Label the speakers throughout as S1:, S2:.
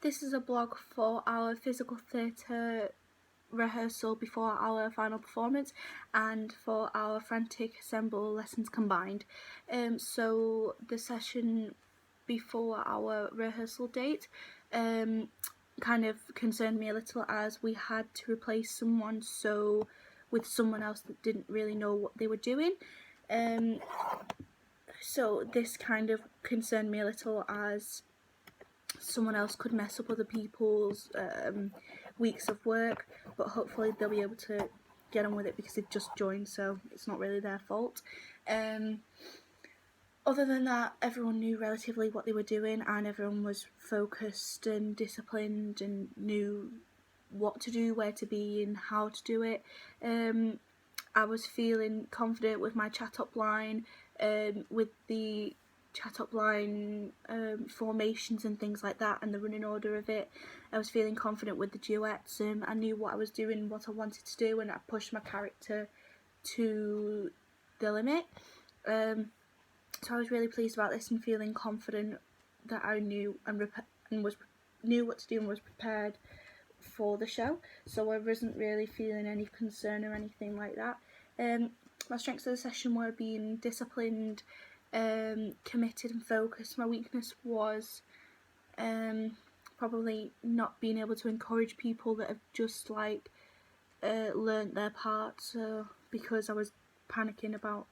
S1: This is a blog for our physical theatre rehearsal before our final performance and for our Frantic Assemble lessons combined. So the session before our rehearsal date kind of concerned me a little, as we had to replace someone with someone else that didn't really know what they were doing. So this kind of concerned me a little, as someone else could mess up other people's weeks of work, but hopefully they'll be able to get on with it because they've just joined, so it's not really their fault. Other than that, everyone knew relatively what they were doing, and everyone was focused and disciplined and knew what to do, where to be and how to do it. I was feeling confident with my chat-up line, with the chat-up line formations and things like that, and the running order of it. I was feeling confident with the duets, and I knew what I was doing, what I wanted to do, and I pushed my character to the limit. So I was really pleased about this and feeling confident that I knew knew what to do and was prepared for the show. So I wasn't really feeling any concern or anything like that. My strengths of the session were being disciplined, committed and focused. My weakness was probably not being able to encourage people that have just learnt their parts, because I was panicking about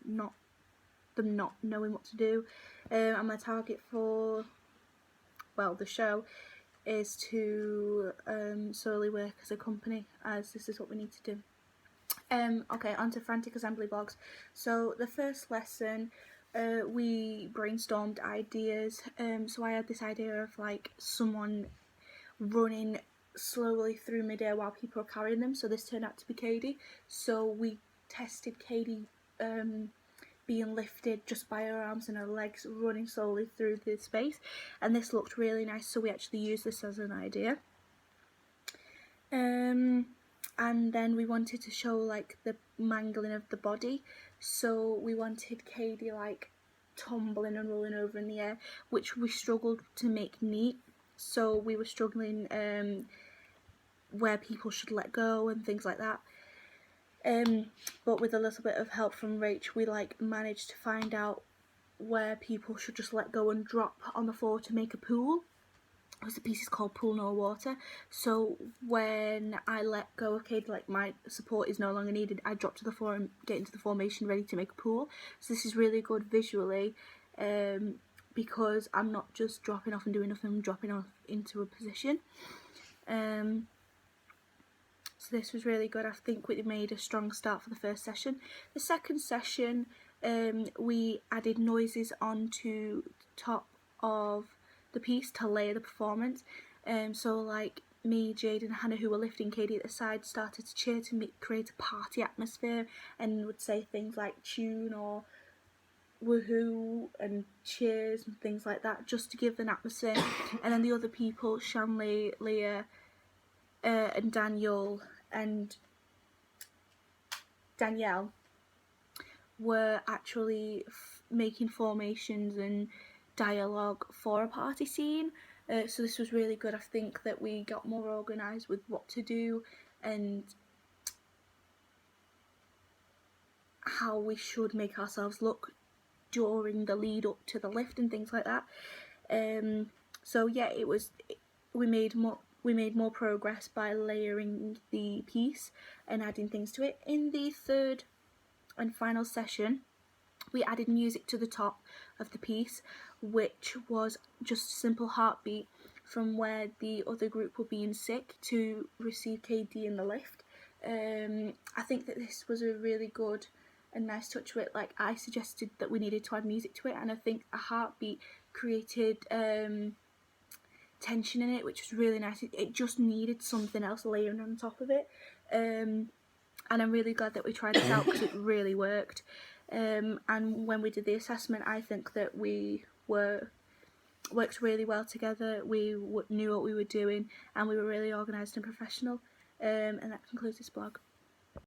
S1: them not knowing what to do. And my target for the show is to solely work as a company, as this is what we need to do. Okay, on to Frantic Assembly blogs. So the first lesson, we brainstormed ideas. So I had this idea of someone running slowly through midair while people are carrying them. So this turned out to be Katie. So we tested Katie being lifted just by her arms and her legs, running slowly through the space, and this looked really nice, so we actually used this as an idea. And then we wanted to show the mangling of the body, so we wanted Katie tumbling and rolling over in the air, which we struggled to make neat. So we were struggling where people should let go and things like that. But with a little bit of help from Rach, we managed to find out where people should just let go and drop on the floor to make a pool, because the piece is called Pool No Water. So when I let go of Katie, my support is no longer needed, I drop to the floor and get into the formation ready to make a pool. So this is really good visually, because I'm not just dropping off and doing nothing, I'm dropping off into a position. So this was really good. I think we made a strong start for the first session. The second session, we added noises onto the top of the piece to layer the performance. So me, Jade and Hannah, who were lifting Katie at the side, started to cheer to create a party atmosphere, and would say things like tune or woohoo and cheers and things like that, just to give an atmosphere. And then the other people, Shanley, Leah, and Danielle were actually making formations and dialogue for a party scene. So this was really good. I think that we got more organised with what to do and how we should make ourselves look during the lead up to the lift and things like that. So yeah, we made more progress by layering the piece and adding things to it. In the third and final session, we added music to the top of the piece, which was just a simple heartbeat from where the other group were being sick to receive KD in the lift. I think that this was a really good and nice touch to it. I suggested that we needed to add music to it, and I think a heartbeat created tension in it, which was really nice. It just needed something else layering on top of it, and I'm really glad that we tried this out because it really worked. And when we did the assessment, I think that we worked really well together. We knew what we were doing, and we were really organised and professional. And that concludes this blog.